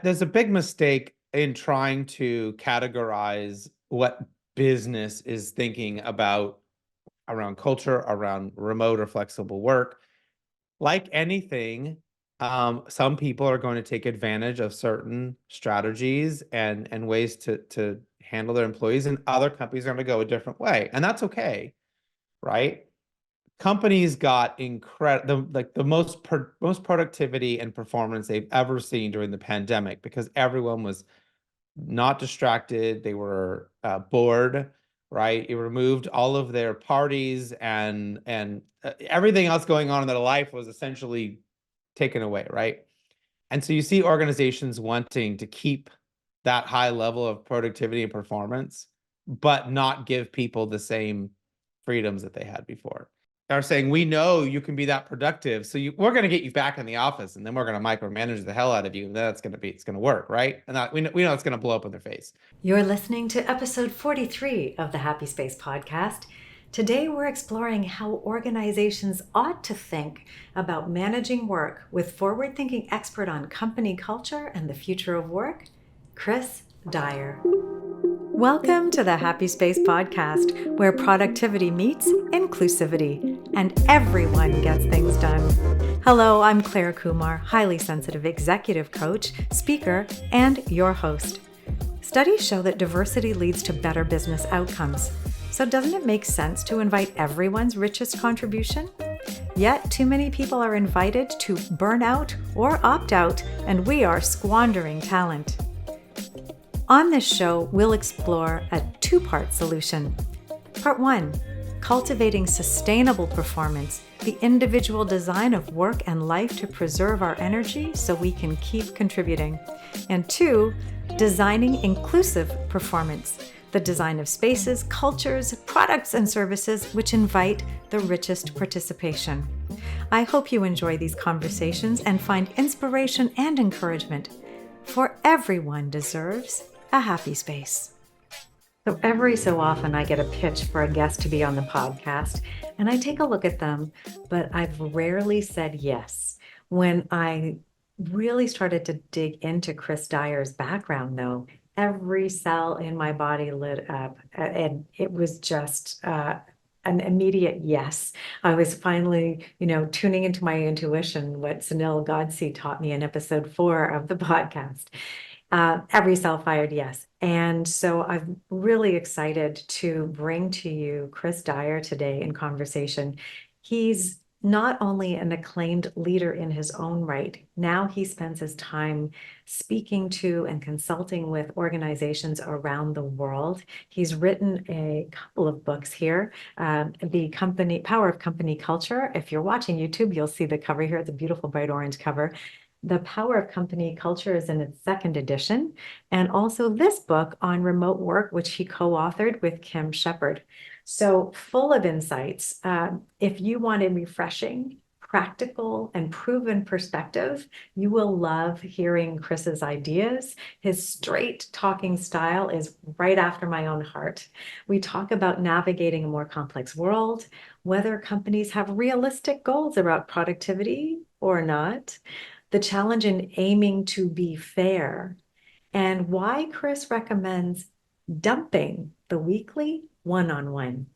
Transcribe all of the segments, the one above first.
There's a big mistake in trying to categorize what business is thinking about around culture, around remote or flexible work. Like anything, some people are going to take advantage of certain strategies and ways to handle their employees, and other companies are going to go a different way, and that's okay, right? Companies got incredible, like the most productivity and performance they've ever seen during the pandemic because everyone was not distracted. They were bored, right? It removed all of their parties and everything else going on in their life was essentially taken away, right? And so you see organizations wanting to keep that high level of productivity and performance, but not give people the same freedoms that they had before. They're saying, we know you can be that productive, so we're going to get you back in the office, and then we're going to micromanage the hell out of you, and that's going to it's going to work, right? And we know it's going to blow up in their face. You're listening to episode 43 of the Happy Space podcast. Today, we're exploring how organizations ought to think about managing work with forward-thinking expert on company culture and the future of work, Chris Dyer. Welcome to the Happy Space podcast, where productivity meets inclusivity and everyone gets things done. Hello, I'm Clare Kumar, highly sensitive executive coach, speaker, and your host. Studies show that diversity leads to better business outcomes. So doesn't it make sense to invite everyone's richest contribution? Yet too many people are invited to burn out or opt out, and we are squandering talent. On this show, we'll explore a two-part solution. Part 1, cultivating sustainable performance, the individual design of work and life to preserve our energy so we can keep contributing. And 2, designing inclusive performance, the design of spaces, cultures, products, and services which invite the richest participation. I hope you enjoy these conversations and find inspiration and encouragement, for everyone deserves a happy space. So every so often I get a pitch for a guest to be on the podcast, and I take a look at them, but I've rarely said yes. When I really started to dig into Chris Dyer's background, though, every cell in my body lit up, and it was just an immediate yes. I was finally, tuning into my intuition, what Sunil Godse taught me in episode 4 of the podcast. Every cell fired yes. And so I'm really excited to bring to you Chris Dyer today in conversation. He's not only an acclaimed leader in his own right, now he spends his time speaking to and consulting with organizations around the world. He's written a couple of books here, the Power of Company Culture. If you're watching YouTube, you'll see the cover here. It's a beautiful bright orange cover. The Power of Company Culture is in its 2nd edition, and also this book on remote work, which he co-authored with Kim Shepard. So full of insights. If you want a refreshing, practical, and proven perspective, you will love hearing Chris's ideas. His straight talking style is right after my own heart. We talk about navigating a more complex world, whether companies have realistic goals about productivity or not, the challenge in aiming to be fair, and why Chris recommends dumping the weekly one-on-one.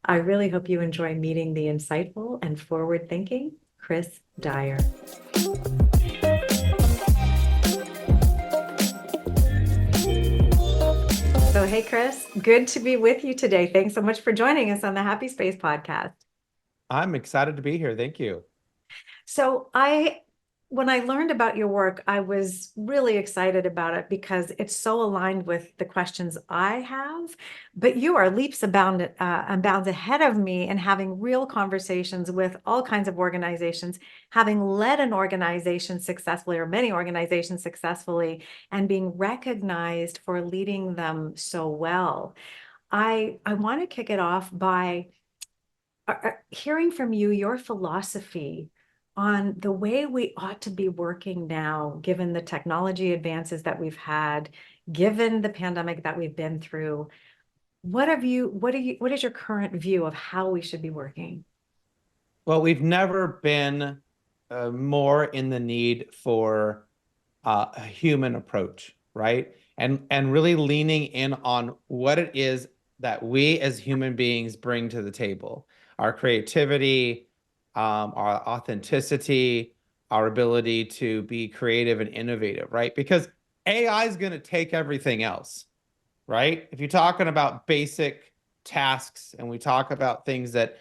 I really hope you enjoy meeting the insightful and forward-thinking Chris Dyer. So, hey, Chris, good to be with you today. Thanks so much for joining us on the Happy Space podcast. I'm excited to be here. Thank you. So when I learned about your work, I was really excited about it because it's so aligned with the questions I have. But you are leaps and bounds ahead of me in having real conversations with all kinds of organizations, having led an organization successfully or many organizations successfully, and being recognized for leading them so well. I want to kick it off by hearing from you your philosophy on the way we ought to be working now, given the technology advances that we've had, given the pandemic that we've been through. What is your current view of how we should be working? Well, we've never been more in the need for a human approach, right? And really leaning in on what it is that we as human beings bring to the table, our creativity, our authenticity, our ability to be creative and innovative, right? Because AI is going to take everything else, right? If you're talking about basic tasks and we talk about things that,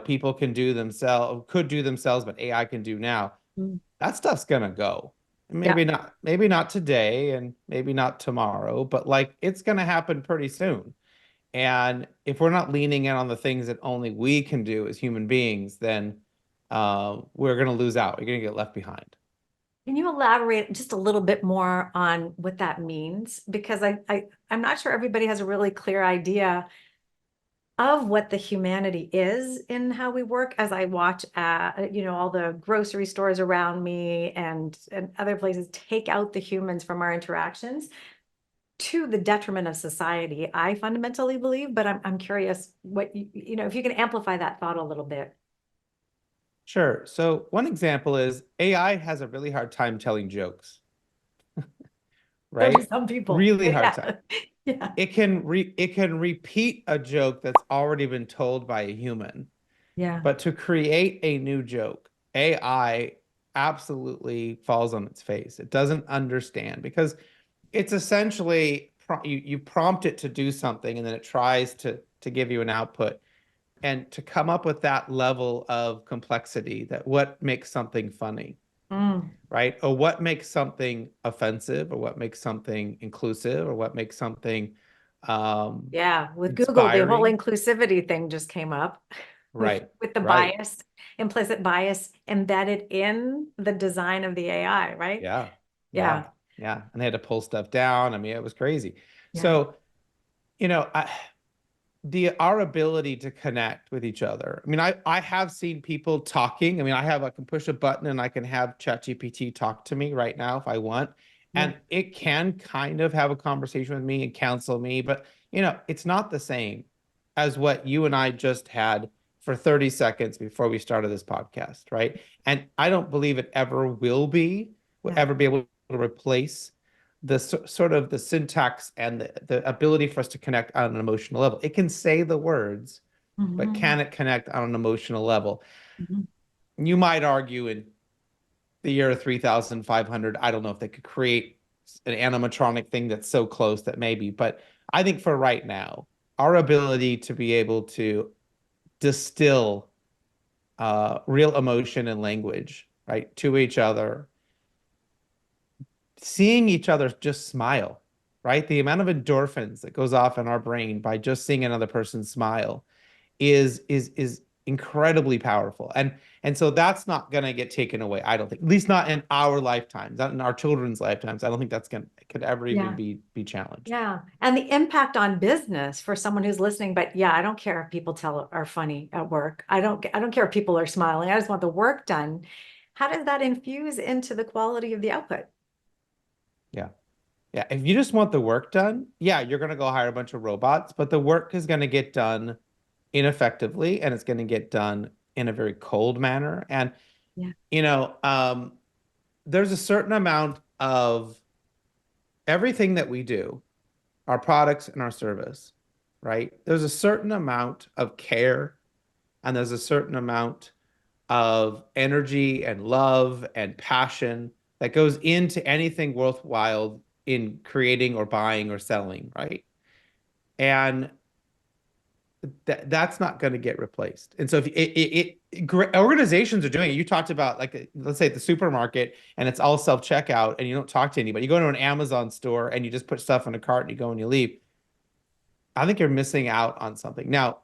people can do themselves, could do themselves, but AI can do now, Mm. that stuff's gonna go. Yeah. Maybe not today and maybe not tomorrow, but like it's gonna happen pretty soon. And if we're not leaning in on the things that only we can do as human beings, then we're gonna lose out. We're gonna get left behind. Can you elaborate just a little bit more on what that means? Because I'm not sure everybody has a really clear idea of what the humanity is in how we work as I watch all the grocery stores around me and other places take out the humans from our interactions to the detriment of society, I fundamentally believe, but I'm curious what if you can amplify that thought a little bit. Sure. So one example is AI has a really hard time telling jokes, So do right? some people. Really But hard time. yeah. Yeah. It can repeat a joke that's already been told by a human. Yeah. But to create a new joke, AI absolutely falls on its face. It doesn't understand because it's essentially you prompt it to do something and then it tries to give you an output. And to come up with that level of complexity, that what makes something funny, Mm. right? Or what makes something offensive, or what makes something inclusive, or what makes something um, Yeah, with Google, the whole inspiring. inclusivity thing just came up Right, with the right. bias, implicit bias embedded in the design of the AI, right? Yeah, Yeah, yeah, yeah. And they had to pull stuff down. I mean, it was crazy. yeah, So, I, the our ability to connect with each other. I mean, I have seen people talking. I mean, I can push a button and I can have ChatGPT talk to me right now if I want, yeah, and it can kind of have a conversation with me and counsel me, but it's not the same as what you and I just had for 30 seconds before we started this podcast, right? And I don't believe it ever will yeah. ever be able to replace the sort of the syntax and the ability for us to connect on an emotional level. It can say the words, but Mhm, can it connect on an emotional level? mhm. You might argue in the year 3500, I don't know if they could create an animatronic thing that's so close that maybe, but I think for right now, our ability to be able to distill real emotion and language, right, to each other, seeing each other just smile, right? The amount of endorphins that goes off in our brain by just seeing another person smile is incredibly powerful. And so that's not going to get taken away, I don't think. At least not in our lifetimes, not in our children's lifetimes. I don't think that's going to could ever even Yeah, be challenged. yeah. And the impact on business for someone who's listening, but yeah, I don't care if people are funny at work. I don't care if people are smiling. I just want the work done. How does that infuse into the quality of the output? Yeah. Yeah, if you just want the work done, yeah, you're going to go hire a bunch of robots, but the work is going to get done ineffectively and it's going to get done in a very cold manner. And Yeah. you know, there's a certain amount of everything that we do, our products and our service, right? There's a certain amount of care and there's a certain amount of energy and love and passion that goes into anything worthwhile in creating or buying or selling, right? And that's not going to get replaced. And so if organizations are doing it, you talked about like let's say at the supermarket and it's all self checkout and you don't talk to anybody. You go to an Amazon store and you just put stuff in a cart and you go and you leave. I think you're missing out on something. Now,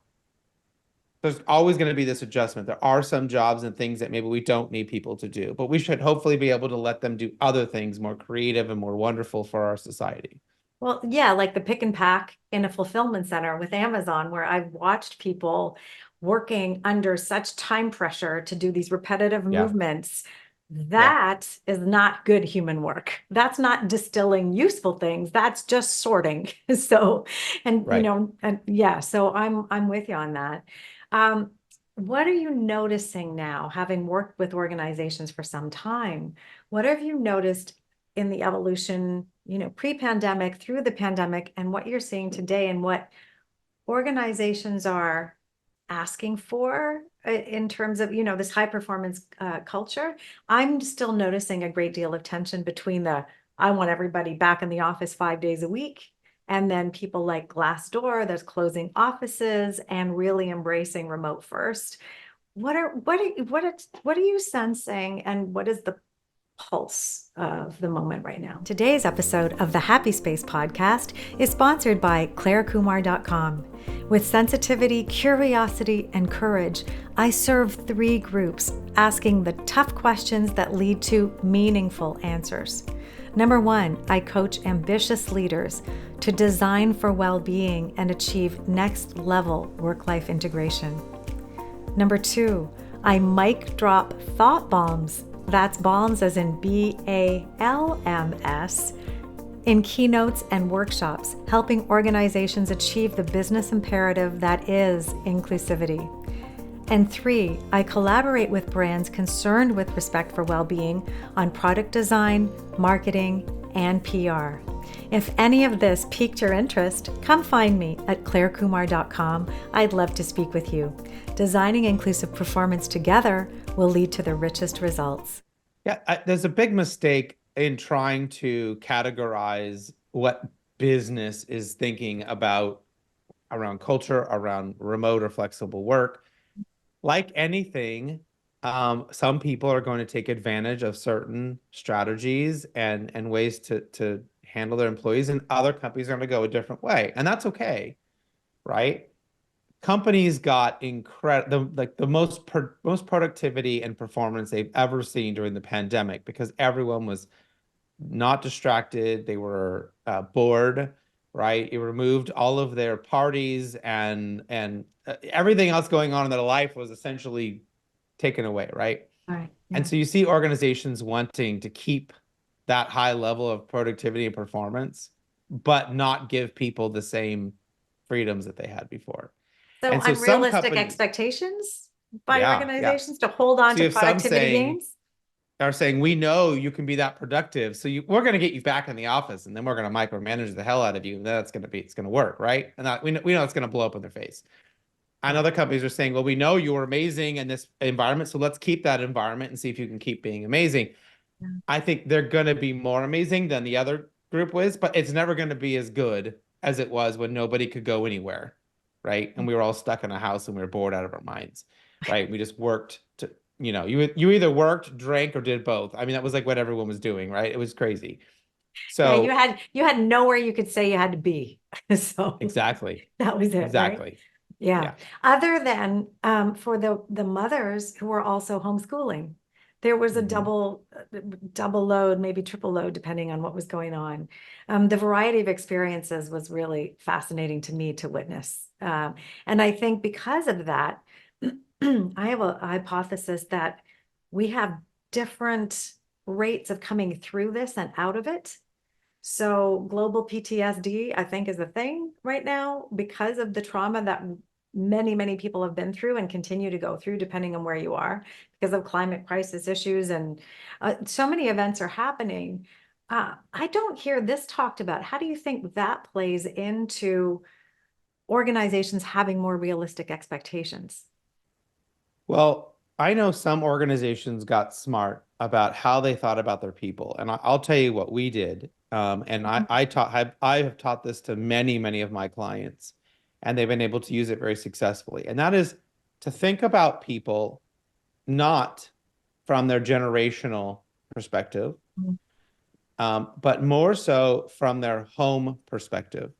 there's always going to be this adjustment. There are some jobs and things that maybe we don't need people to do, but we should hopefully be able to let them do other things more creative and more wonderful for our society. Well, yeah, like the pick and pack in a fulfillment center with Amazon, where I've watched people working under such time pressure to do these repetitive Yeah. movements. Yeah. That is not good human work. That's not distilling useful things. That's just sorting. So, and Right. and yeah, so I'm with you on that. Um, what are you noticing now, having worked with organizations for some time? What have you noticed in the evolution, pre-pandemic, through the pandemic, and what you're seeing today, and what organizations are asking for in terms of, this high performance culture. I'm still noticing a great deal of tension between I want everybody back in the office 5 days a week, and then people like Glassdoor that's closing offices and really embracing remote first. What are you sensing, and what is the pulse of the moment right now? Today's episode of the Happy Space podcast is sponsored by ClareKumar.com. With sensitivity, curiosity, and courage, I serve 3 groups asking the tough questions that lead to meaningful answers. Number 1, I coach ambitious leaders to design for well-being and achieve next-level work-life integration. Number 2, I mic drop thought bombs. That's bombs as in BALMS, in keynotes and workshops, helping organizations achieve the business imperative that is inclusivity. And 3, I collaborate with brands concerned with respect for well-being on product design, marketing, and PR. If any of this piqued your interest, come find me at ClareKumar.com. I'd love to speak with you. Designing inclusive performance together will lead to the richest results. Yeah, there's a big mistake in trying to categorize what business is thinking about around culture, around remote or flexible work. Like anything, some people are going to take advantage of certain strategies and ways to handle their employees, and other companies are going to go a different way, and that's okay, right? Companies got incredible, like the most productivity and performance they've ever seen during the pandemic, because everyone was not distracted. They were bored, right? It removed all of their parties and everything else going on in their life was essentially taken away, right? Right. Yeah. And so you see organizations wanting to keep that high level of productivity and performance, but not give people the same freedoms that they had before. So And so unrealistic expectations by organizations to hold on so to productivity gains? Are saying, we know you can be that productive, so we're going to get you back in the office, and then we're going to micromanage the hell out of you, and then it's going to work, right? And we know it's going to blow up in their face. And other companies are saying, well, we know you were amazing in this environment, so let's keep that environment and see if you can keep being amazing. Yeah. I think they're going to be more amazing than the other group was, but it's never going to be as good as it was when nobody could go anywhere, right? And we were all stuck in a house and we were bored out of our minds, right? We just worked to, you either worked, drank, or did both. I mean, that was like what everyone was doing, right? It was crazy. So yeah, you had nowhere you could say you had to be. So exactly. That was it. Exactly. Right? Yeah. Other than for the mothers who were also homeschooling, there was a double load, maybe triple load, depending on what was going on. The variety of experiences was really fascinating to me to witness. And I think because of that, I have a hypothesis that we have different rates of coming through this and out of it. So global PTSD, I think, is a thing right now because of the trauma that many, many people have been through and continue to go through, depending on where you are, because of climate crisis issues. And so many events are happening. I don't hear this talked about. How do you think that plays into organizations having more realistic expectations? Well, I know some organizations got smart about how they thought about their people. And I'll tell you what we did. And I have taught this to many, many of my clients, and they've been able to use it very successfully. And that is to think about people not from their generational perspective, but more so from their home perspective.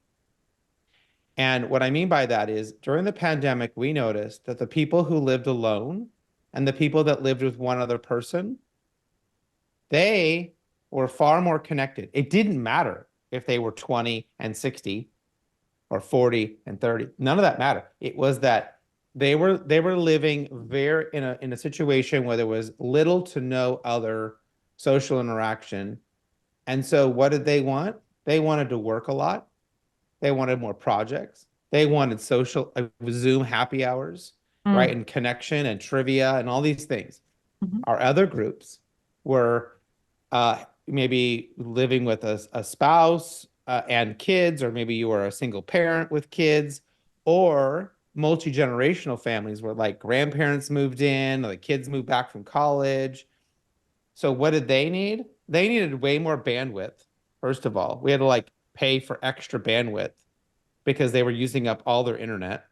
And what I mean by that is during the pandemic, we noticed that the people who lived alone and the people that lived with one other person, they were far more connected. It didn't matter if they were 20 and 60 or 40 and 30. None of that mattered. It was that they were living in a situation where there was little to no other social interaction. And so what did they want? They wanted to work a lot. They wanted more projects. They wanted social Zoom happy hours, right? And connection and trivia and all these things. Our other groups were maybe living with a spouse and kids, or maybe you were a single parent with kids, or multi-generational families where like grandparents moved in, or the kids moved back from college. So what did they need? They needed way more bandwidth. First of all, we had to like pay for extra bandwidth because they were using up all their internet,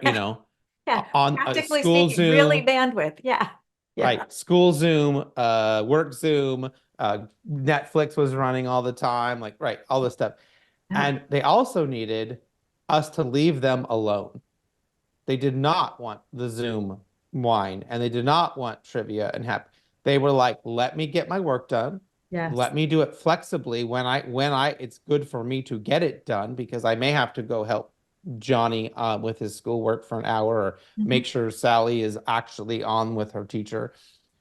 you know, Yeah, on practically school speaking, really Zoom, bandwidth. Yeah. Yeah. right? School Zoom, work Zoom, Netflix was running all the time, like, right, all this stuff. Yeah. And they also needed us to leave them alone. They did not want the Zoom wine, and they did not want trivia and happy. They were like, let me get my work done. Yes. Let me do it flexibly when I it's good for me to get it done because I may have to go help Johnny with his schoolwork for an hour, or Mhm. make sure Sally is actually on with her teacher,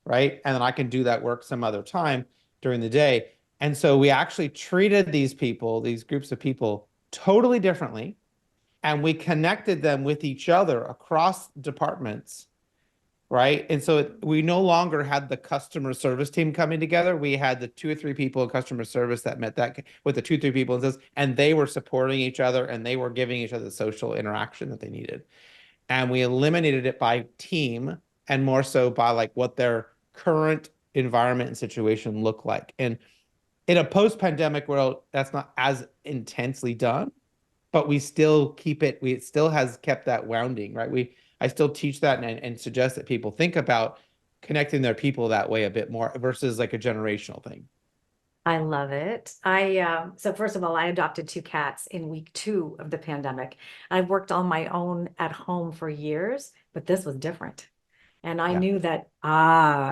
right? And then I can do that work some other time during the day. And so we actually treated these people, these groups of people, totally differently, and we connected them with each other across departments, right? And so we no longer had the customer service team coming together. We had the two or three people in customer service that met that with the two, three people, and they were supporting each other and they were giving each other the social interaction that they needed. And we eliminated it by team and more so by like what their current environment and situation look like. And in a post-pandemic world, that's not as intensely done, but we still keep it, it still has kept that wounding, right? I still teach that and suggest that people think about connecting their people that way a bit more versus like a generational thing. I love it. So first of all, I adopted two cats in week 2 of the pandemic. I've worked on my own at home for years, but this was different. And I Yeah. knew that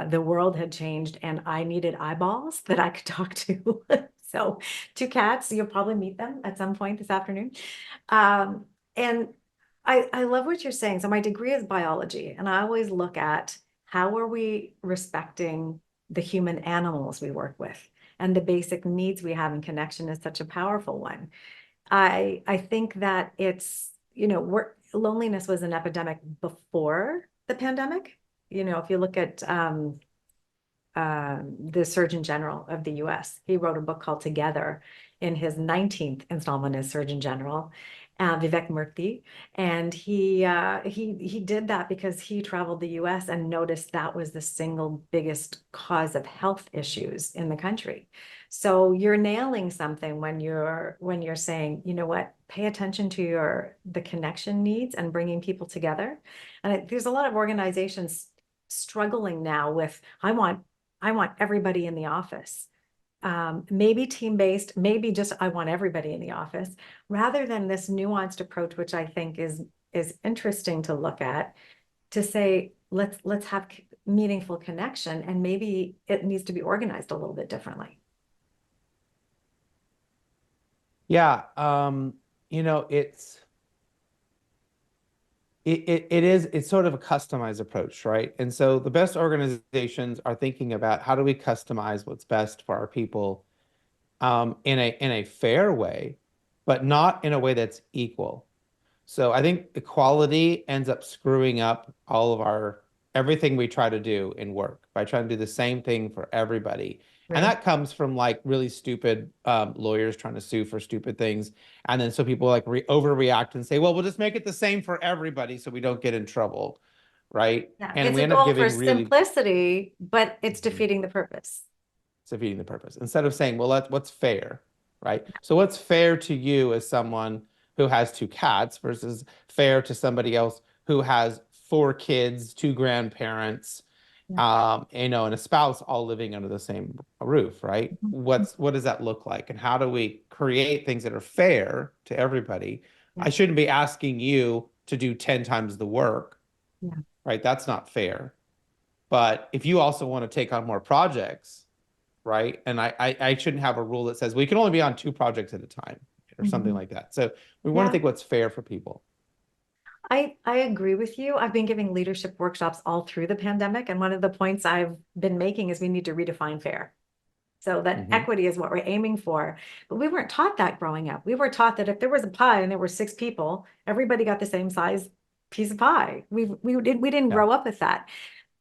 the world had changed and I needed eyeballs that I could talk to. So two cats, you'll probably meet them at some point this afternoon. Um, and I love what you're saying. So my degree is biology, and I always look at how are we respecting the human animals we work with, and the basic needs we have in connection is such a powerful one. I think that it's, loneliness was an epidemic before the pandemic. If you look at the Surgeon General of the US. He wrote a book called Together in his 19th installment as Surgeon General, Vivek Murthy, and he did that because he traveled the US and noticed that was the single biggest cause of health issues in the country. So you're nailing something when you're saying, you know what, pay attention to the connection needs and bringing people together. And there's a lot of organizations struggling now with, I want everybody in the office. Maybe team-based, maybe just I want everybody in the office, rather than this nuanced approach, which I think is interesting to look at, to say, let's have meaningful connection, and maybe it needs to be organized a little bit differently. Yeah. It's it's sort of a customized approach, right? And so the best organizations are thinking about how do we customize what's best for our people in a fair way, but not in a way that's equal. So I think equality ends up screwing up all of our everything we try to do in work by trying to do the same thing for everybody. And Right. that comes from like really stupid lawyers trying to sue for stupid things. And then so people like overreact and say, well, we'll just make it the same for everybody so we don't get in trouble. Right. Yeah, And it's we a end up goal for giving really simplicity, but it's Mhm. defeating the purpose. defeating the purpose instead of saying, well, what's fair, right? So what's fair to you as someone who has two cats versus fair to somebody else who has four kids, two grandparents, Yeah. and a spouse all living under the same roof, right? Mhm. What does that look like? And how do we create things that are fair to everybody? Yeah. I shouldn't be asking you to do 10 times the work, Yeah. right? That's not fair. But if you also want to take on more projects, right? And I shouldn't have a rule that says we can only be on two projects at a time or something Mhm. like that. So we want to Yeah. think what's fair for people. I agree with you. I've been giving leadership workshops all through the pandemic, and one of the points I've been making is we need to redefine fair. So that Hmm. equity is what we're aiming for. But we weren't taught that growing up. We were taught that if there was a pie and there were 6 people, everybody got the same size piece of pie. We didn't Yeah. grow up with that.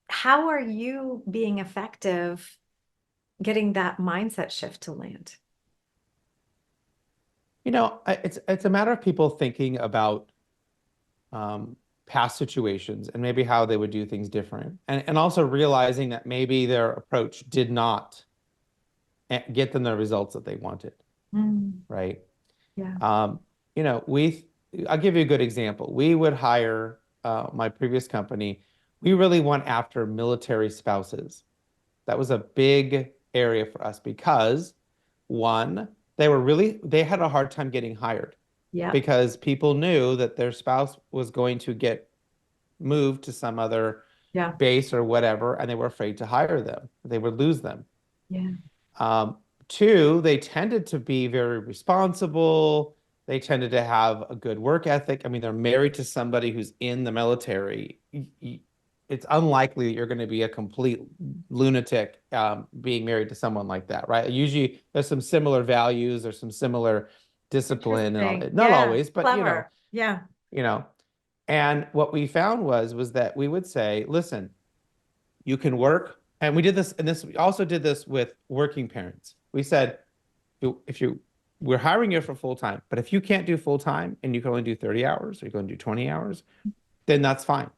How are you being effective getting that mindset shift to land? It's a matter of people thinking about past situations and maybe how they would do things different, and also realizing that maybe their approach did not get them the results that they wanted, Mm, right? yeah. Um, we I'll give you a good example. We would hire my previous company. We really went after military spouses. That was a big area for us because one, they had a hard time getting hired Yeah. because people knew that their spouse was going to get moved to some other Yeah. base or whatever, and they were afraid to hire them. They would lose them. Yeah. Um, Two, they tended to be very responsible. They tended to have a good work ethic. I mean, they're married to somebody who's in the military. It's unlikely that you're going to be a complete lunatic being married to someone like that, right? Usually, there's some similar values, there's some similar discipline, and all. Interesting. Not Yeah. always, but Clever. Yeah. you know. And what we found was that we would say, listen, you can work. And we did this, and we also did this with working parents. We said, we're hiring you for full time, but if you can't do full time and you can only do 30 hours or you can only do 20 hours, then that's fine.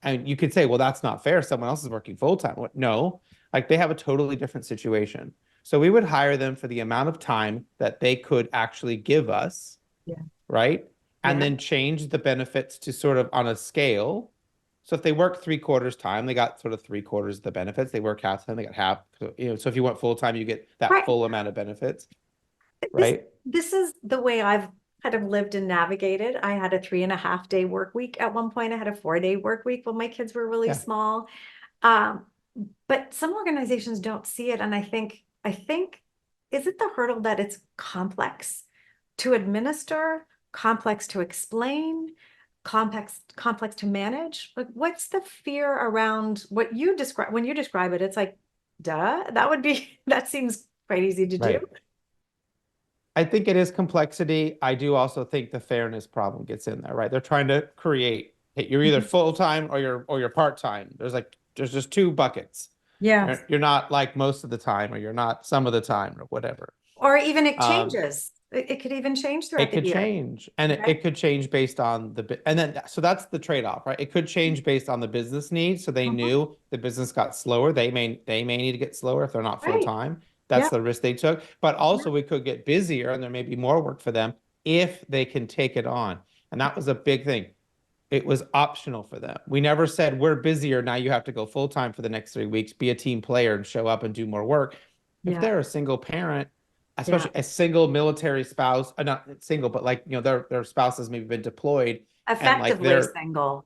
And you could say, well, that's not fair. Someone else is working full time. What? No, like they have a totally different situation. So we would hire them for the amount of time that they could actually give us, Yeah. right? And Yeah. then change the benefits to sort of on a scale. So if they work 3/4 time, they got sort of 3/4 of the benefits. They work half time, they got half. So if you went full time, you get that Right. full amount of benefits, This right? this is the way I've kind of lived and navigated. I had a 3.5 day work week. At one point, I had a 4 day work week when my kids were really Yeah. small. Um, but some organizations don't see it. And I think, is it the hurdle that it's complex to administer, complex to explain, complex to manage? Like, what's the fear around what you describe when you describe it? It's like, duh, that seems quite easy to do. Right. I think it is complexity. I do also think the fairness problem gets in there, right? They're trying to create, hey, you're either Mhm. full time or you're part time. There's just two buckets. Yeah. You're not like most of the time, or you're not some of the time, or whatever. Or even it Um, changes. It could even change throughout it the could year, change, and it, right? it could change based on and then so that's the trade-off, right? It could change based on the business needs. So they Mhm. knew the business got slower. They may need to get slower if they're not full Right. time. That's Yeah. the risk they took. But Yeah. also we could get busier, and there may be more work for them if they can take it on. And that was a big thing. It was optional for them. We never said we're busier now. You have to go full time for the next 3 weeks, be a team player, and show up and do more work. If Yeah. they're a single parent, Yeah. especially a single military spouse, not single, but like, their spouse has maybe been deployed and like Effectively they're single.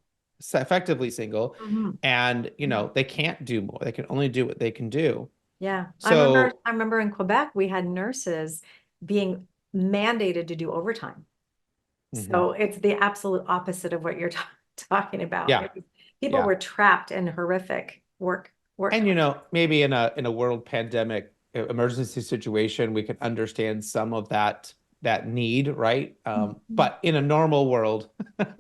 effectively single, Mhm. and Mhm. they can't do more. They can only do what they can do. Yeah. So, I remember in Quebec, we had nurses being mandated to do overtime. mhm. So it's the absolute opposite of what you're talking about. Yeah, People yeah. were trapped in horrific work And culture. maybe in a world pandemic emergency situation, we could understand some of that need, right? Mhm. But in a normal world,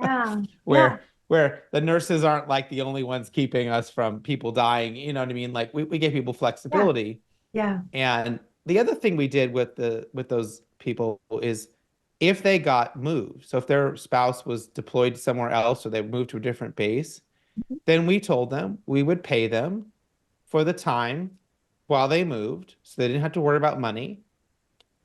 Yeah. Yeah. where the nurses aren't like the only ones keeping us from people dying, you know what I mean? Like we give people Yeah. flexibility. Yeah. And the other thing we did with those people is if they got moved, so if their spouse was deployed somewhere else or they moved to a different base, then we told them we would pay them for the time while they moved, so they didn't have to worry about money.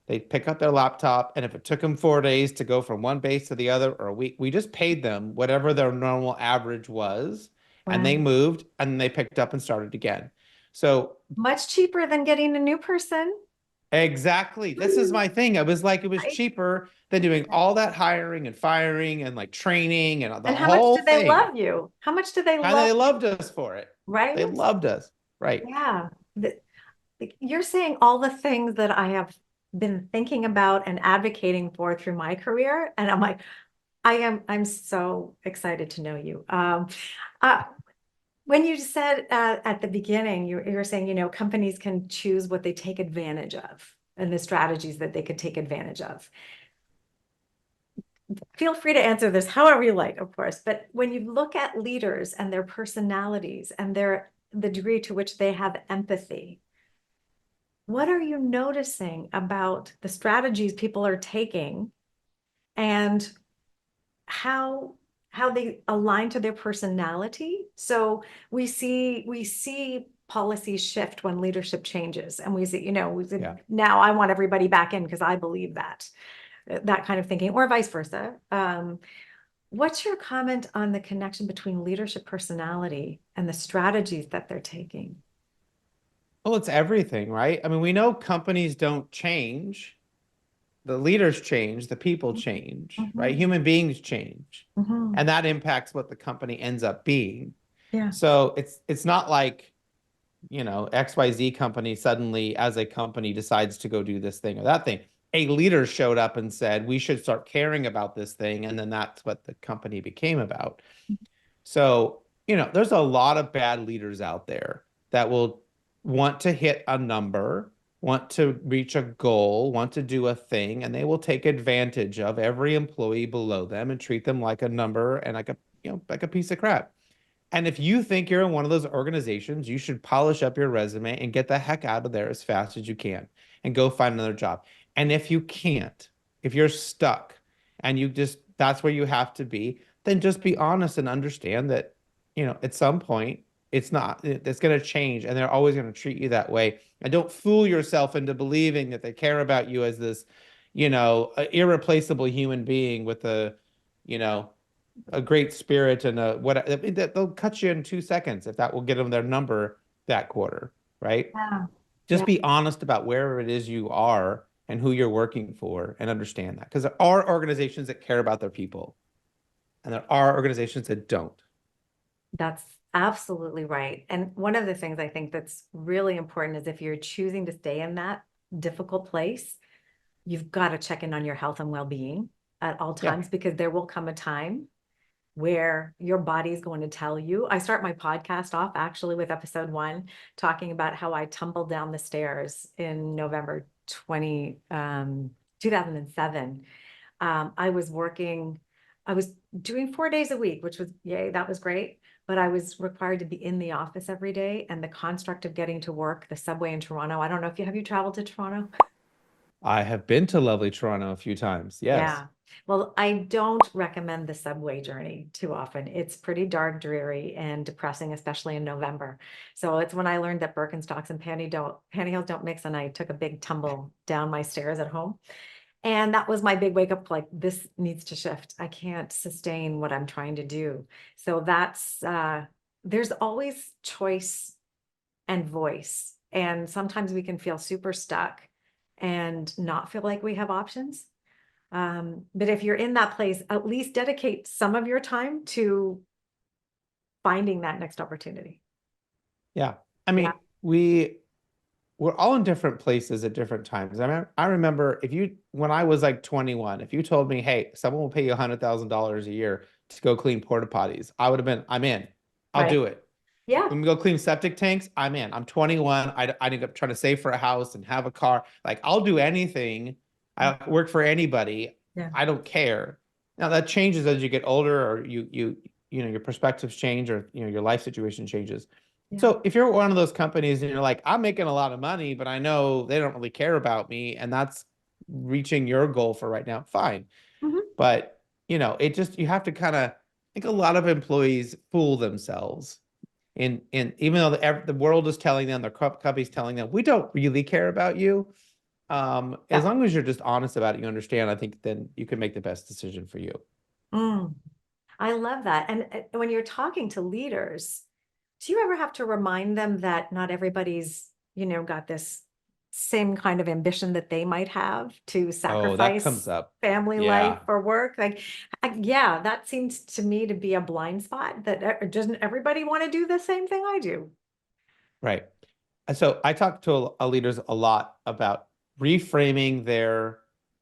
They'd pick up their laptop, and if it took them 4 days to go from one base to the other, or a week, we just paid them whatever their normal average was, and they Wow. moved, and they picked up and started again. So Much cheaper than getting a new person. exactly, this is my thing. I was like, it was Right? cheaper than doing all that hiring and firing and like training and the And how much whole do they thing. love you? How much do they And love they you? loved us for it. Right? They loved us. Right. Yeah. Like, you're saying all the things that I have been thinking about and advocating for through my career. And I'm like, I'm so excited to know you. Uh, when you said at the beginning, you were saying, companies can choose what they take advantage of and the strategies that they could take advantage of. Feel free to answer this however you like, of course. But when you look at leaders and their personalities and the degree to which they have empathy, what are you noticing about the strategies people are taking and how they align to their personality? So we see policies shift when leadership changes, and we see, Yeah. now I want everybody back in because I believe that kind of thinking, or vice versa. What's your comment on the connection between leadership personality and the strategies that they're taking? Well, it's everything, right? I mean, we know companies don't change. The leaders change, the people change, right? Mhm, Human beings change. mhm. And that impacts what the company ends up being. Yeah. So it's not like, XYZ company suddenly as a company decides to go do this thing or that thing. A leader showed up and said, we should start caring about this thing. And then that's what the company became about. So, there's a lot of bad leaders out there that will want to hit a number, want to reach a goal, want to do a thing, and they will take advantage of every employee below them and treat them like a number and like a piece of crap. And if you think you're in one of those organizations, you should polish up your resume and get the heck out of there as fast as you can and go find another job. And if you can't, if you're stuck and that's where you have to be, then just be honest and understand that, at some point it's going to change and they're always going to treat you that way. And don't fool yourself into believing that they care about you as this, irreplaceable human being with you know, a great spirit and they'll cut you in 2 seconds if that will get them their number that quarter, right? Yeah. Just Yeah. be honest about where it is you are and who you're working for and understand that because there are organizations that care about their people and there are organizations that don't. That's absolutely right. And one of the things I think that's really important is if you're choosing to stay in that difficult place, you've got to check in on your health and well-being at all Yeah. times, because there will come a time where your body's going to tell you. I start my podcast off actually with episode 1, talking about how I tumbled down the stairs in November 2007. I was doing 4 days a week, which was, yay, that was great. But I was required to be in the office every day. And the construct of getting to work, the subway in Toronto, I don't know if have you traveled to Toronto? I have been to lovely Toronto a few times. Yes. Yeah. Well, I don't recommend the subway journey too often. It's pretty dark, dreary, and depressing, especially in November. So it's when I learned that Birkenstocks and pantyhose don't mix, and I took a big tumble down my stairs at home. And that was my big wake up, like, this needs to shift. I can't sustain what I'm trying to do. So there's always choice and voice. And sometimes we can feel super stuck and not feel like we have options. But if you're in that place, at least dedicate some of your time to finding that next opportunity. Yeah. I Yeah. mean, we're all in different places at different times. I remember when I was like 21, if you told me, hey, someone will pay you $100,000 a year to go clean porta potties, I would have been, I'm in. I'll Right. do it. Yeah. When we go clean septic tanks, I'm in. I'm 21. I end up trying to save for a house and have a car. Like I'll do anything. I work for anybody. Yeah. I don't care. Now that changes as you get older or your perspectives change or, your life situation changes. Yeah. So if you're one of those companies and you're like, I'm making a lot of money, but I know they don't really care about me, and that's reaching your goal for right now, fine. Mhm. But you have to kind of, I think a lot of employees fool themselves in even though the world is telling them, their company's telling them, we don't really care about you. As Yeah. long as you're just honest about it, you understand, I think then you can make the best decision for you. Mm. I love that. And when you're talking to leaders, do you ever have to remind them that not everybody's, got this same kind of ambition that they might have to Oh, that comes sacrifice up. family life Yeah, for work? Like, yeah, that seems to me to be a blind spot, that doesn't everybody want to do the same thing I do? right. And so I talk to leaders a lot about reframing their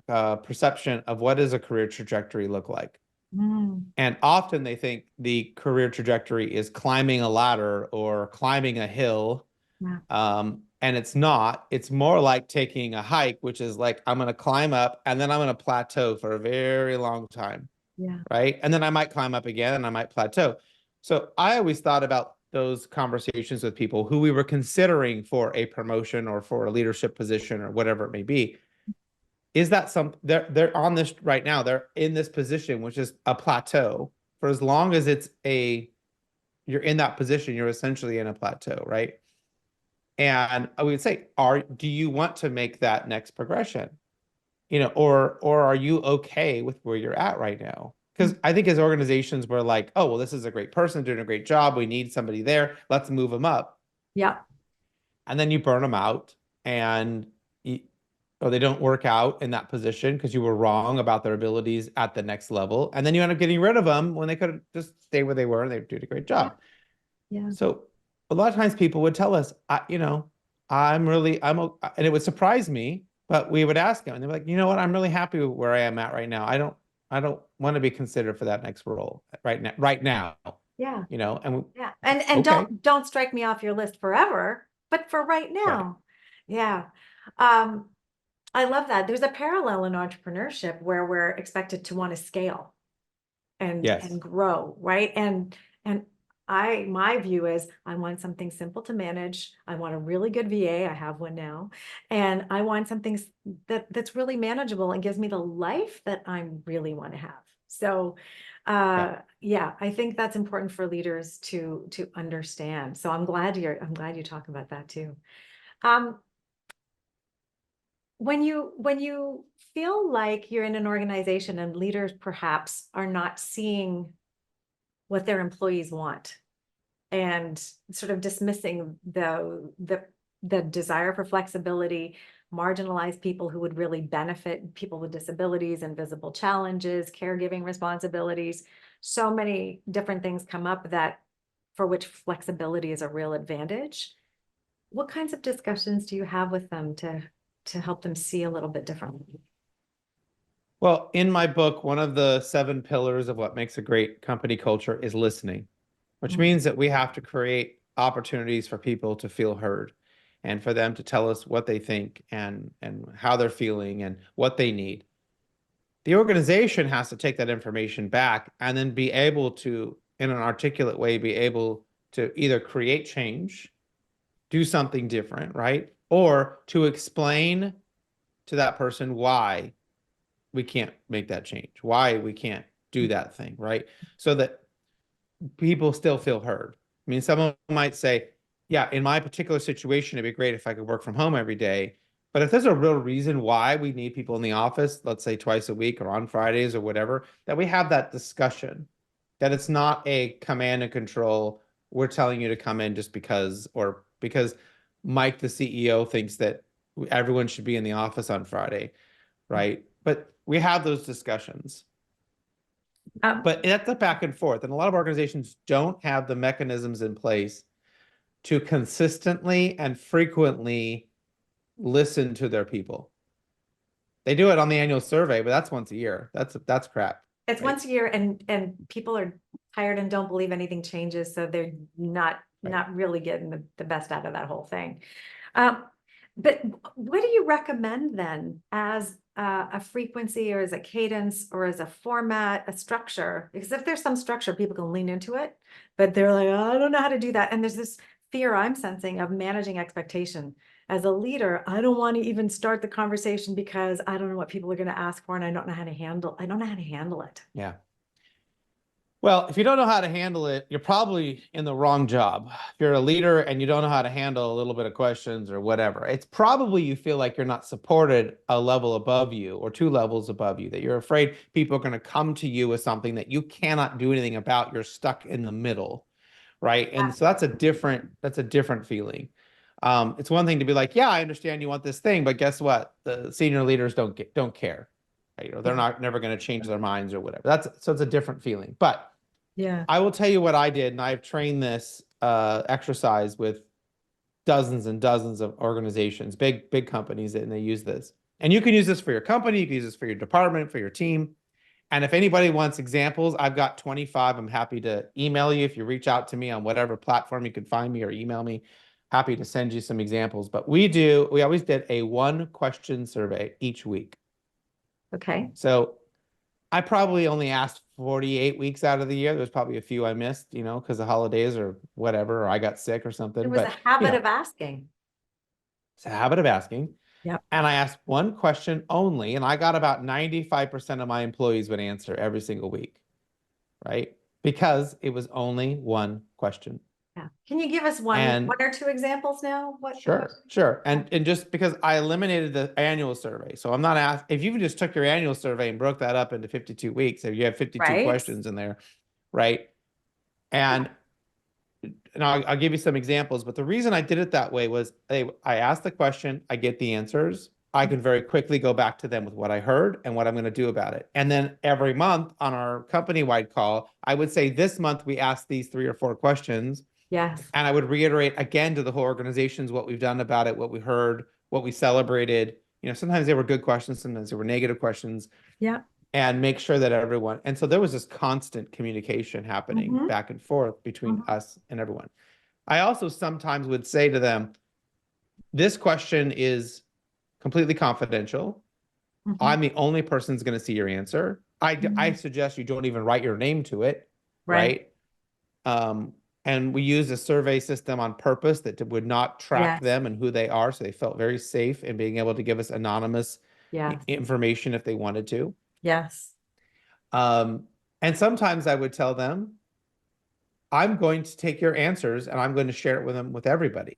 perception of what does a career trajectory look like. Mm, And often they think the career trajectory is climbing a ladder or climbing a hill. yeah, And it's not. It's more like taking a hike, which is like I'm going to climb up and then I'm going to plateau for a very long time, yeah. right? And then I might climb up again and I might plateau. So I always thought about those conversations with people who we were considering for a promotion or for a leadership position or whatever it may be, is that they're on this right now, they're in this position, which is a plateau. For as long as you're in that position, you're essentially in a plateau, right? And I would say, do you want to make that next progression? Or are you okay with where you're at right now? Because I think as organizations, we're like, oh, well, this is a great person doing a great job. We need somebody there. Let's move them up. Yeah. And then you burn them out and or they don't work out in that position because you were wrong about their abilities at the next level. And then you end up getting rid of them when they could have just stayed where they were and they did a great job. Yeah. So a lot of times people would tell us, and it would surprise me, but we would ask them and they're like, you know what? I'm really happy with where I am at right now. I don't want to be considered for that next role right now. Yeah. And yeah. And okay. don't strike me off your list forever, but for right now. Right. Yeah. I love that. There's a parallel in entrepreneurship where we're expected to want to scale and grow, right? And my view is I want something simple to manage. I want a really good VA. I have one now. And I want something that's really manageable and gives me the life that I really want to have. So yeah, I think that's important for leaders to understand. So I'm glad you talk about that too. When you feel like you're in an organization and leaders perhaps are not seeing what their employees want and sort of dismissing the desire for flexibility, marginalized people who would really benefit, people with disabilities, invisible challenges, caregiving responsibilities, so many different things come up that for which flexibility is a real advantage. What kinds of discussions do you have with them to help them see a little bit differently? Well, in my book, one of the 7 pillars of what makes a great company culture is listening, which means that we have to create opportunities for people to feel heard and for them to tell us what they think and how they're feeling and what they need. The organization has to take that information back and then be able to, in an articulate way, be able to either create change, do something different, right? Or to explain to that person why we can't make that change, why we can't do that thing, right? So that people still feel heard. I mean, someone might say, yeah, in my particular situation, it'd be great if I could work from home every day. But if there's a real reason why we need people in the office, let's say twice a week or on Fridays or whatever, that we have that discussion, that it's not a command and control. We're telling you to come in just because, or because Mike, the CEO, thinks that everyone should be in the office on Friday, right? But we have those discussions. But that's a back and forth. And a lot of organizations don't have the mechanisms in place to consistently and frequently listen to their people. They do it on the annual survey, but that's once a year. That's crap. It's once a year and people are tired and don't believe anything changes. So they're not really getting the best out of that whole thing. But what do you recommend then as a frequency or as a cadence or as a format, a structure? Because if there's some structure, people can lean into it, but they're like, oh, I don't know how to do that. And there's this fear I'm sensing of managing expectation. As a leader, I don't want to even start the conversation because I don't know what people are going to ask for and I don't know how to handle it. Yeah. Well, if you don't know how to handle it, you're probably in the wrong job. If you're a leader and you don't know how to handle a little bit of questions or whatever, it's probably you feel like you're not supported a level above you or 2 levels above you, that you're afraid people are going to come to you with something that you cannot do anything about. You're stuck in the middle, right? And so that's a different feeling. It's one thing to be like, yeah, I understand you want this thing, but guess what? The senior leaders don't care. They're never going to change their minds or whatever. So it's a different feeling. But yeah, I will tell you what I did, and I've trained this exercise with dozens and dozens of organizations, big companies, and they use this. And you can use this for your company, you can use this for your department, for your team. And if anybody wants examples, I've got 25. I'm happy to email you if you reach out to me on whatever platform you can find me or email me. Happy to send you some examples. But we always did a 1-question survey each week. okay. So I probably only asked 48 weeks out of the year. There's probably a few I missed, you know, because of holidays or whatever, or I got sick or It something. was a But, you habit know, of asking. it's a habit of asking. Yep. And I asked one question only, and I got about 95% of my employees would answer every single week, right? Because it was only one question. Yeah. Can you give us one And or two examples now? What the sure, question? sure. And just because I eliminated the annual survey. So I'm not asked if you just took your annual survey and broke that up into 52 weeks, if you have 52 Right? questions in there, right? And I'll give you some examples, but the reason I did it that way was I asked the question, I get the answers. I can very quickly go back to them with what I heard and what I'm going to do about it. And then every month on our company-wide call, I would say this month we asked these 3 or 4 questions. Yes. And I would reiterate again to the whole organizations what we've done about it, what we heard, what we celebrated. You know, sometimes they were good questions, sometimes they were negative questions, Yeah. and make sure that everyone, and so there was this constant communication happening Mhm. back and forth between Mhm. us and everyone. I also sometimes would say to them, this question is completely confidential. Mhm. I'm the only person who's going to see your answer. I Mhm. suggest you don't even write your name to it, Right. right? And we used a survey system on purpose that would not track Yes. them and who they are. So they felt very safe in being able to give us anonymous Yes. information if they wanted to. Yes. Um, and sometimes I would tell them, I'm going to take your answers and I'm going to share it with them with everybody.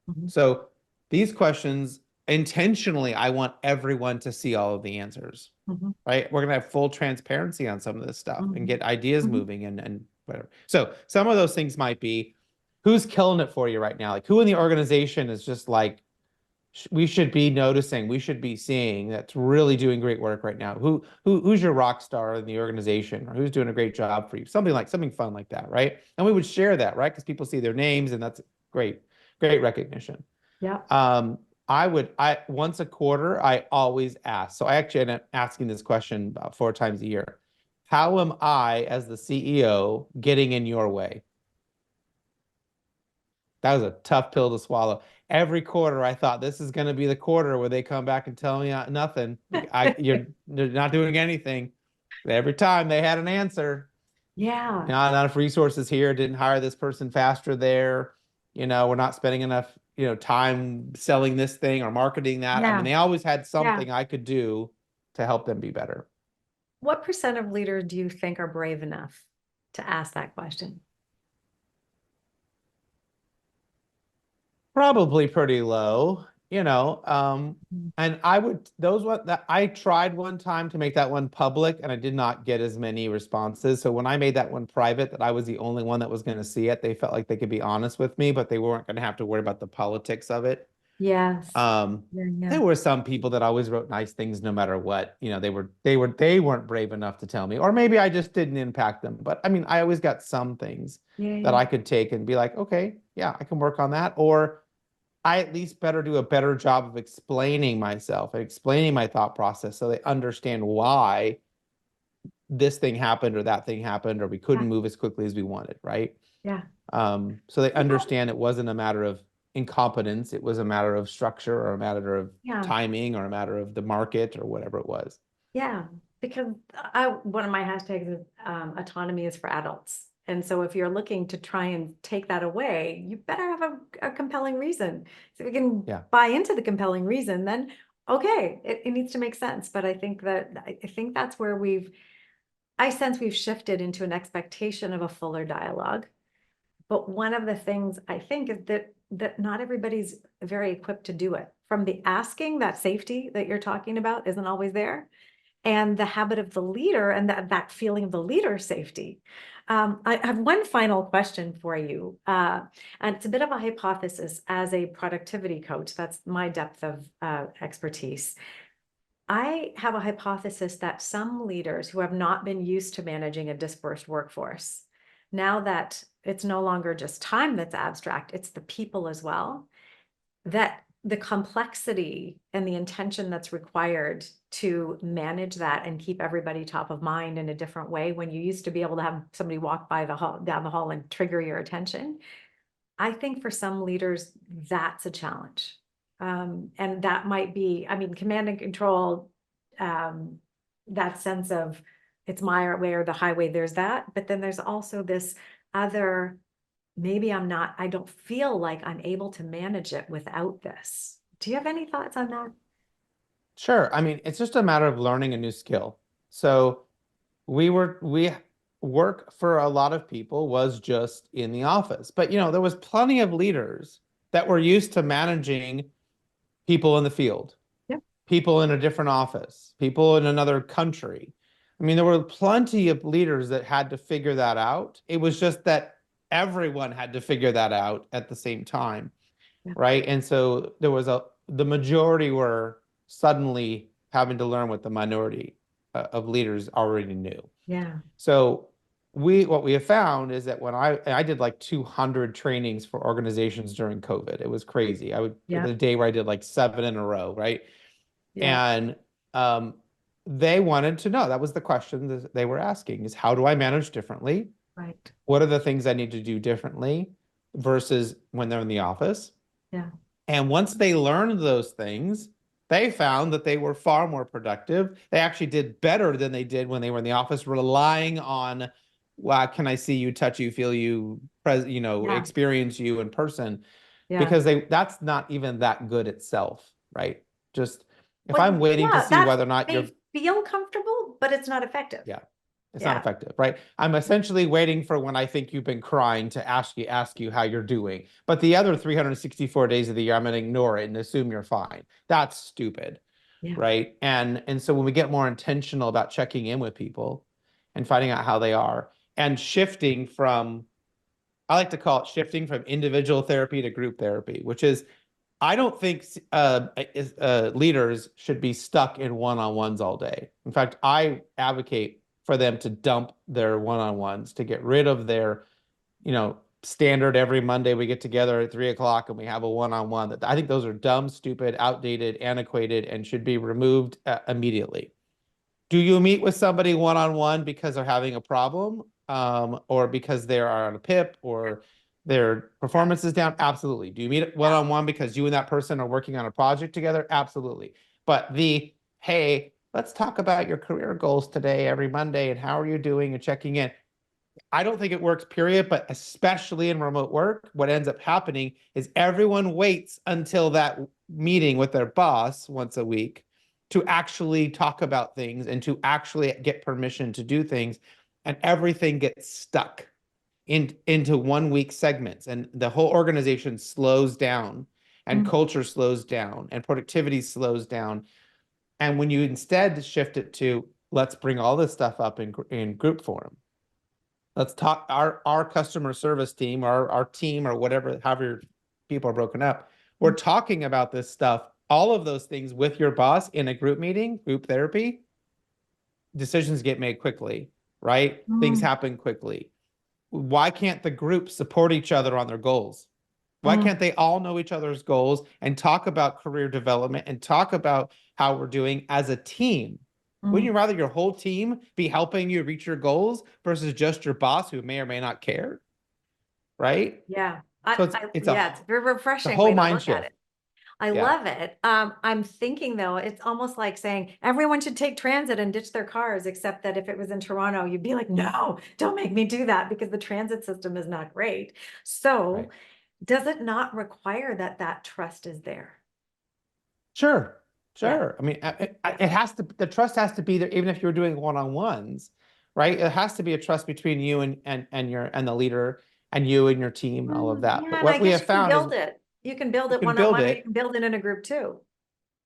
Mhm. So these questions, intentionally, I want everyone to see all of the answers, Mhm. right? We're going to have full transparency on some of this stuff and Mhm. get ideas Mhm. moving and whatever. So some of those things might be who's killing it for you right now? Like who in the organization is just like, we should be noticing, we should be seeing that's really doing great work right now. Who's your rock star in the organization or who's doing a great job for you? Something fun like that, right? And we would share that, right? Because people see their names and that's great, great recognition. Yeah. I once a quarter, I always ask. So I actually end up asking this question about 4 times a year. How am I, as the CEO, getting in your way? That was a tough pill to swallow. Every quarter, I thought this is going to be the quarter where they come back and tell me nothing. You're not doing anything. Every time they had an answer. Yeah. Not enough resources here. Didn't hire this person faster there. You know, we're not spending enough, you know, time selling this thing or marketing that. I mean, Yeah. they always had Yeah. something I could do to help them be better. What percent of leaders do you think are brave enough to ask that question? Probably pretty low, you know. Mhm. And I would those what that I tried one time to make that one public and I did not get as many responses. So when I made that one private, that I was the only one that was going to see it, they felt like they could be honest with me, but they weren't going to have to worry about the politics of it. Yes. Um, Yeah. Yeah. there were some people that always wrote nice things no matter what. You know, they weren't brave enough to tell me, or maybe I just didn't impact them. But I mean, I always got some things Yeah. that Yeah. I could take and be like, okay, yeah, I can work on that. Or I at least better do a better job of explaining myself and explaining my thought process so they understand why this thing happened or that thing happened or we Yeah. couldn't move as quickly as we wanted, right? Yeah. So they understand it wasn't a matter of incompetence, it was a matter of structure or a matter of Yeah. timing or a matter of the market or whatever it was. Yeah. Because one of my hashtags is autonomy is for adults. And so if you're looking to try and take that away, you better have a compelling reason. So we can Yeah. buy into the compelling reason, then okay, it needs to make sense. But I think that's where I sense we've shifted into an expectation of a fuller dialogue. But one of the things I think is that not everybody's very equipped to do it. From the asking, that safety that you're talking about isn't always there, and the habit of the leader and that feeling of the leader safety. I have one final question for you, and it's a bit of a hypothesis as a productivity coach. That's my depth of expertise. I have a hypothesis that some leaders who have not been used to managing a dispersed workforce, now that it's no longer just time that's abstract, it's the people as well, that the complexity and the intention that's required to manage that and keep everybody top of mind in a different way when you used to be able to have somebody walk by the hall down the hall and trigger your attention. I think for some leaders, that's a challenge. And that might be, I mean, command and control, that sense of it's my way or the highway. There's that. But then there's also this other, maybe I don't feel like I'm able to manage it without this. Do you have any thoughts on that? Sure. I mean, it's just a matter of learning a new skill. So we work for a lot of people was just in the office. But there was plenty of leaders that were used to managing people in the field, Yeah. people in a different office, people in another country. I mean, there were plenty of leaders that had to figure that out. It was just that everyone had to figure that out at the same time, Yeah. right? And so the majority were suddenly having to learn what the minority of leaders already knew. Yeah. So what we have found is that when I did like 200 trainings for organizations during COVID. It was crazy. Yeah. The day where I did like 7 in a row, right? Yeah. And um, they wanted to know, that was the question that they were asking, is how do I manage differently? Right. What are the things I need to do differently versus when they're in the office? Yeah. And once they learned those things, they found that they were far more productive. They actually did better than they did when they were in the office, relying on, well, can I see you, touch you, feel you, Yeah. experience you in person? Yeah. Because that's not even that good itself, right? Just if Well, I'm waiting to yeah, see that's, whether or not you're, they feel comfortable, but it's not effective. yeah, it's not Yeah. effective, right? I'm essentially waiting for when I think you've been crying to ask you how you're doing. But the other 364 days of the year, I'm going to ignore it and assume you're fine. That's stupid, Yeah. right? And so when we get more intentional about checking in with people and finding out how they are and shifting from, I like to call it shifting from individual therapy to group therapy, which is I don't think leaders should be stuck in one-on-ones all day. In fact, I advocate for them to dump their one-on-ones, to get rid of their, standard every Monday we get together at 3 o'clock and we have a one-on-one. I think those are dumb, stupid, outdated, antiquated, and should be removed immediately. Do you meet with somebody one-on-one because they're having a problem, or because they are on a PIP or their performance is down? Absolutely. Do you meet one-on-one because you and that person are working on a project together? Absolutely. But hey, let's talk about your career goals today every Monday and how are you doing and checking in. I don't think it works, period, but especially in remote work, what ends up happening is everyone waits until that meeting with their boss once a week to actually talk about things and to actually get permission to do things. And everything gets stuck into 1 week segments, and the whole organization slows down, and culture slows down, and productivity slows down. And when you instead shift it to, let's bring all this stuff up in group forum. Let's talk our customer service team, our team, or whatever, however people are broken up. We're talking about this stuff, all of those things with your boss in a group meeting, group therapy. Decisions get made quickly, right? Things happen quickly. Why can't the group support each other on their goals? Why can't they all know each other's goals and talk about career development and talk about how we're doing as a team? Wouldn't you rather your whole team be helping you reach your goals versus just your boss who may or may not care? Right? Yeah. So It's a very it's a refreshing whole way to mind look at shift. it. I Yeah. love it. I'm thinking though, it's almost like saying everyone should take transit and ditch their cars, except that if it was in Toronto, you'd be like, no, don't make me do that because the transit system is not great. So Right. does it not require that that trust is there? Sure. Yeah. Sure. I mean, it has to, the trust has to be there, even if you're doing one-on-ones, right? It has to be a trust between you and the leader and you and your team and all of that. Yeah, But and I what we guess have you can found is build it. You can build you it can build one-on-one, or you it. can build it in a group too.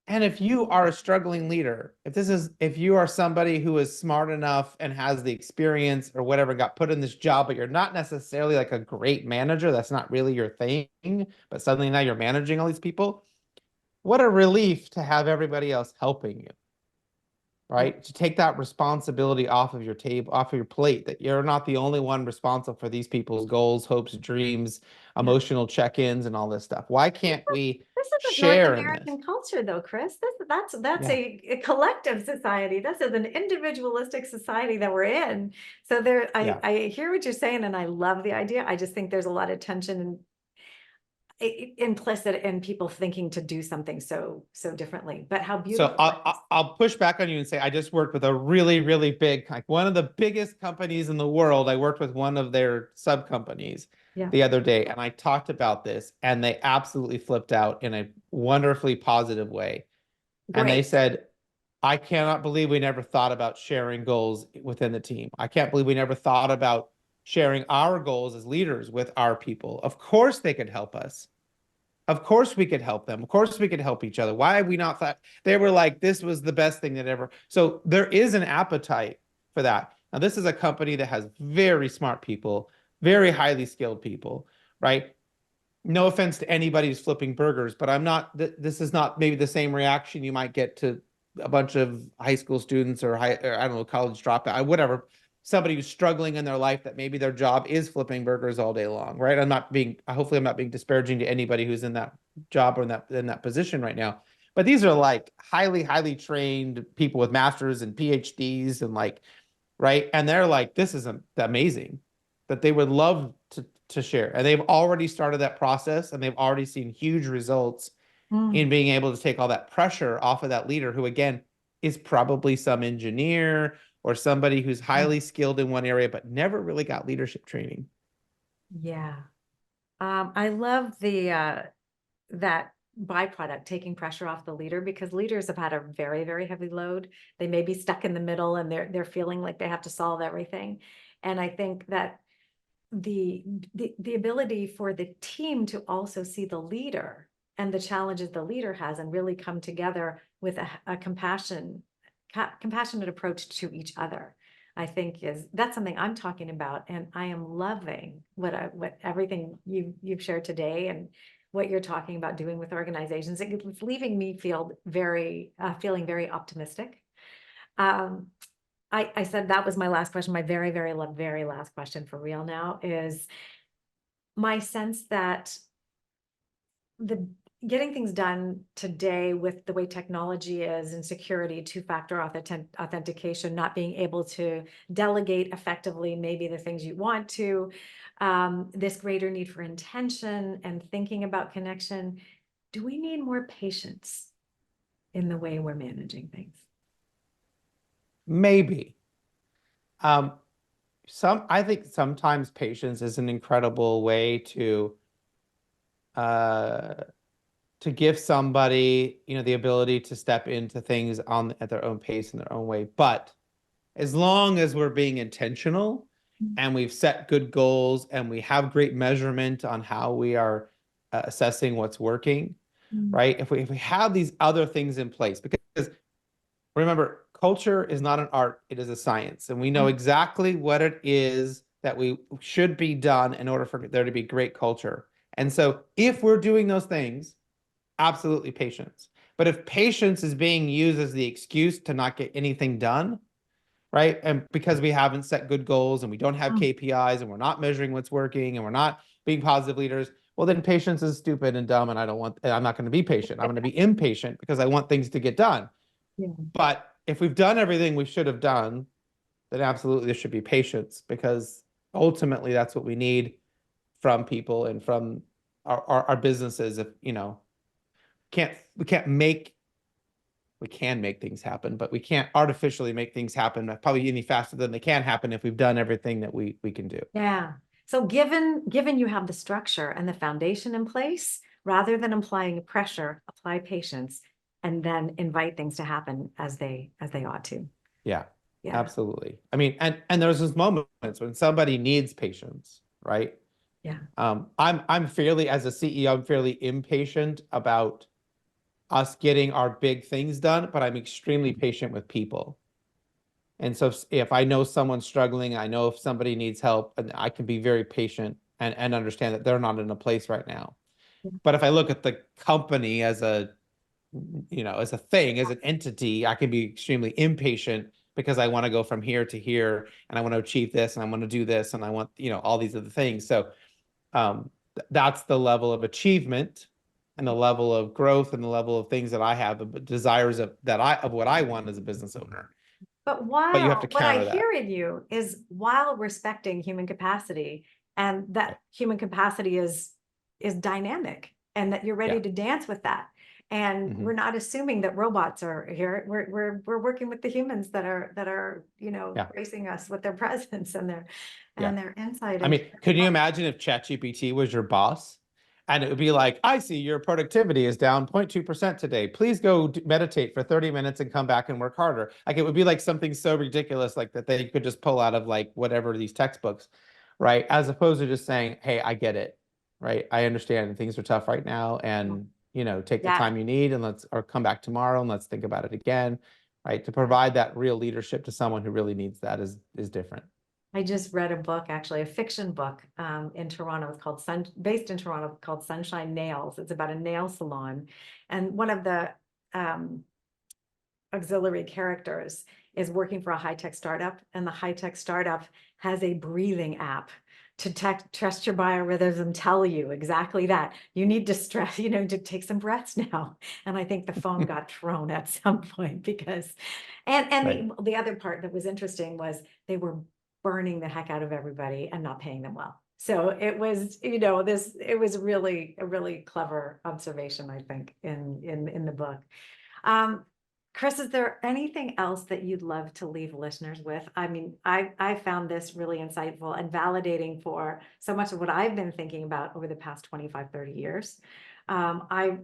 And if you are a struggling leader, if you are somebody who is smart enough and has the experience or whatever, got put in this job, but you're not necessarily like a great manager, that's not really your thing, but suddenly now you're managing all these people, what a relief to have everybody else helping you, Yeah. right? To take that responsibility off of your table, off of your plate, that you're not the only one responsible for these people's goals, hopes, dreams, Yeah. emotional check-ins, and all this stuff. Why can't we This isn't North share in this? American culture though, Chris. That's Yeah, a collective society. This is an individualistic society that we're in. So yeah. I hear what you're saying and I love the idea. I just think there's a lot of tension, and implicit in people thinking to do something so differently. But how So beautiful it is. I'll push back on you and say I just worked with a really, really big, like one of the biggest companies in the world. I worked with one of their sub companies Yeah, the other day, and I talked about this, and they absolutely flipped out in a wonderfully positive way. And they great. said, I cannot believe we never thought about sharing goals within the team. I can't believe we never thought about sharing our goals as leaders with our people. Of course, they could help us. Of course, we could help them. Of course, we could help each other. Why have we not thought? They were like, this was the best thing that ever. So there is an appetite for that. Now, this is a company that has very smart people, very highly skilled people, right? No offense to anybody who's flipping burgers, but I'm not, this is not maybe the same reaction you might get to a bunch of high school students or or I don't know, college dropout, whatever, somebody who's struggling in their life that maybe their job is flipping burgers all day long, right? Hopefully I'm not being disparaging to anybody who's in that job or in that position right now. But these are like highly, highly trained people with masters and PhDs and like, right? And they're like, this is amazing that they would love to share. And they've already started that process and they've already seen huge results Mm, in being able to take all that pressure off of that leader who, again, is probably some engineer or somebody who's mm, highly skilled in one area, but never really got leadership training. yeah. I love the that byproduct, taking pressure off the leader, because leaders have had a very, very heavy load. They may be stuck in the middle and they're feeling like they have to solve everything. And I think that the ability for the team to also see the leader and the challenges the leader has and really come together with a compassionate approach to each other, I think that's something I'm talking about. And I am loving what everything you've shared today and what you're talking about doing with organizations. It's leaving me feeling very optimistic. Um, I said that was my last question. My very, very last question for real now is my sense that the getting things done today with the way technology is and security, two-factor authentication, not being able to delegate effectively, maybe the things you want to, this greater need for intention and thinking about connection. Do we need more patience in the way we're managing things? Maybe. Um, I think sometimes patience is an incredible way uh, to give somebody, the ability to step into things at their own pace in their own way. But as long as we're being intentional and we've set good goals and we have great measurement on how we are assessing what's working, Mm. right? If we have these other things in place, because remember, culture is not an art, it is a science. And we know exactly what it is that we should be done in order for there to be great culture. And so if we're doing those things, absolutely patience. But if patience is being used as the excuse to not get anything done, right? And because we haven't set good goals and we don't have Mm. KPIs and we're not measuring what's working and we're not being positive leaders, well, then patience is stupid and dumb. And I'm not going to be patient. I'm going to be impatient because I want things to get done. Yeah. But if we've done everything we should have done, then absolutely there should be patience because ultimately that's what we need from people and from our businesses. If, we can't make we can make things happen, but we can't artificially make things happen probably any faster than they can happen if we've done everything that we can do. Yeah. So given you have the structure and the foundation in place, rather than applying pressure, apply patience and then invite things to happen as they ought to. Yeah, Yeah. absolutely. I mean, and there's those moments when somebody needs patience, right? Yeah. I'm fairly, as a CEO, I'm fairly impatient about us getting our big things done, but I'm extremely patient with people. And so if I know someone's struggling, I know if somebody needs help, and I can be very patient and understand that they're not in a place right now. But if I look at the company as a thing, as an entity, I can be extremely impatient because I want to go from here to here and I want to achieve this and I want to do this and I want, all these other things. So that's the level of achievement and the level of growth and the level of things that I have, desires of what I want as a business owner. But But you have to what I counter that. hear in you is while respecting human capacity, and Yeah. that human capacity is is dynamic and that you're ready Yeah. to dance with that. And Mhm. we're not assuming that robots are here. We're working with the humans that are, Yeah. gracing us with their presence and Yeah. their insight. I And mean, could you imagine if ChatGPT was your boss and it would be like, I see your productivity is down 0.2% today. Please go meditate for 30 minutes and come back and work harder. Like it would be like something so ridiculous like that they could just pull out of like whatever these textbooks, right? As opposed to just saying, hey, I get it, right? I understand things are tough right now and, take the yeah, time you need and or come back tomorrow and let's think about it again, right? To provide that real leadership to someone who really needs that is different. I just read a book, actually, a fiction book, in Toronto. It's called based in Toronto, called Sunshine Nails. It's about a nail salon, and one of the um, auxiliary characters is working for a high-tech startup, and the high-tech startup has a breathing app to trust your biorhythms and tell you exactly that you need to stress, to take some breaths now. And I think the phone got thrown at some point because, and Right. the other part that was interesting was they were burning the heck out of everybody and not paying them well. So it was, it was really a really clever observation, I think, in the book. Um, Chris, is there anything else that you'd love to leave listeners with? I mean, I found this really insightful and validating for so much of what I've been thinking about over the past 25, 30 years. I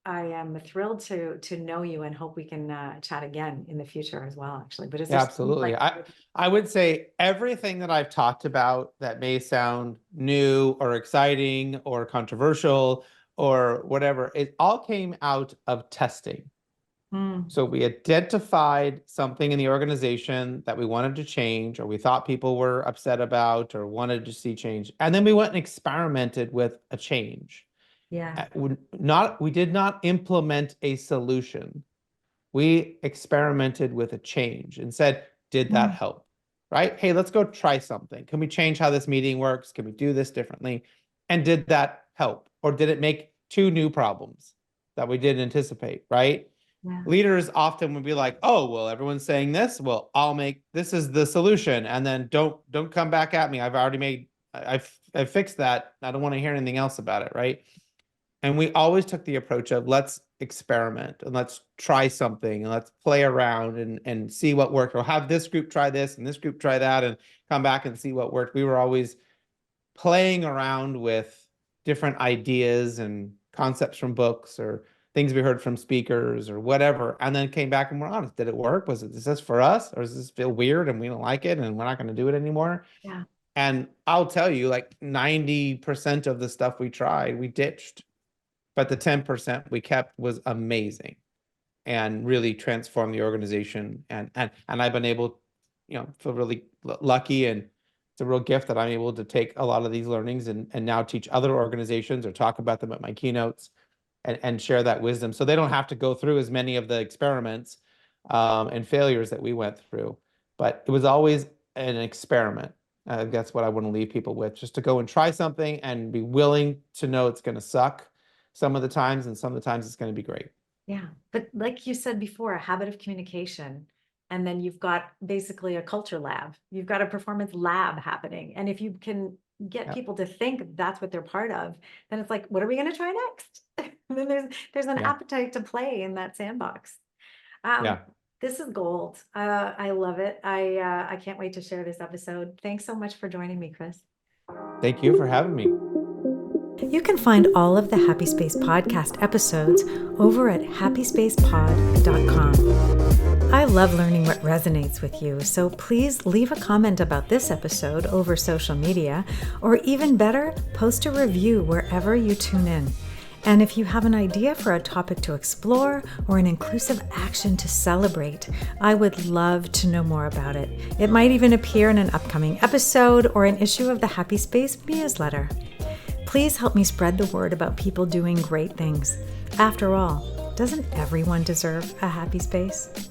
am thrilled to know you and hope we can chat again in the future as well, actually. But is there Yeah, something absolutely. like, I would say everything that I've talked about that may sound new or exciting or controversial or whatever, it all came out of testing. Mm, So we identified something in the organization that we wanted to change or we thought people were upset about or wanted to see change. And then we went and experimented with a change. yeah. We did not implement a solution. We experimented with a change and said, did that Mm, help? Right? Hey, let's go try something. Can we change how this meeting works? Can we do this differently? And did that help? Or did it make two new problems that we didn't anticipate? Right? yeah. Leaders often would be like, oh, well, everyone's saying this. Well, I'll make this is the solution. And then don't come back at me. I've already made I've fixed that. I don't want to hear anything else about it. Right. And we always took the approach of let's experiment and let's try something and let's play around and see what worked, or have this group try this and this group try that and come back and see what worked. We were always playing around with different ideas and concepts from books or things we heard from speakers or whatever, and then came back and we're honest. Did it work? Is this for us? Or does this feel weird and we don't like it and we're not going to do it anymore? Yeah. And I'll tell you, like 90% of the stuff we tried, we ditched. But the 10% we kept was amazing and really transformed the organization. And I've been able, feel really lucky, and it's a real gift that I'm able to take a lot of these learnings and now teach other organizations or talk about them at my keynotes and share that wisdom so they don't have to go through as many of the experiments and failures that we went through. But it was always an experiment. That's what I want to leave people with, just to go and try something and be willing to know it's going to suck some of the times, and some of the times it's going to be great. Yeah. But like you said before, a habit of communication. And then you've got basically a culture lab. You've got a performance lab happening. And if you can get Yeah. people to think that's what they're part of, then it's like, what are we going to try next? And then there's an Yeah. appetite to play in that sandbox. Um, Yeah. this is gold. I love it. I can't wait to share this episode. Thanks so much for joining me, Chris. Thank you for having me. You can find all of the Happy Space podcast episodes over at happyspacepod.com. I love learning what resonates with you, so please leave a comment about this episode over social media, or even better, post a review wherever you tune in. And if you have an idea for a topic to explore or an inclusive action to celebrate, I would love to know more about it. It might even appear in an upcoming episode or an issue of the Happy Space newsletter. Please help me spread the word about people doing great things. After all, doesn't everyone deserve a happy space?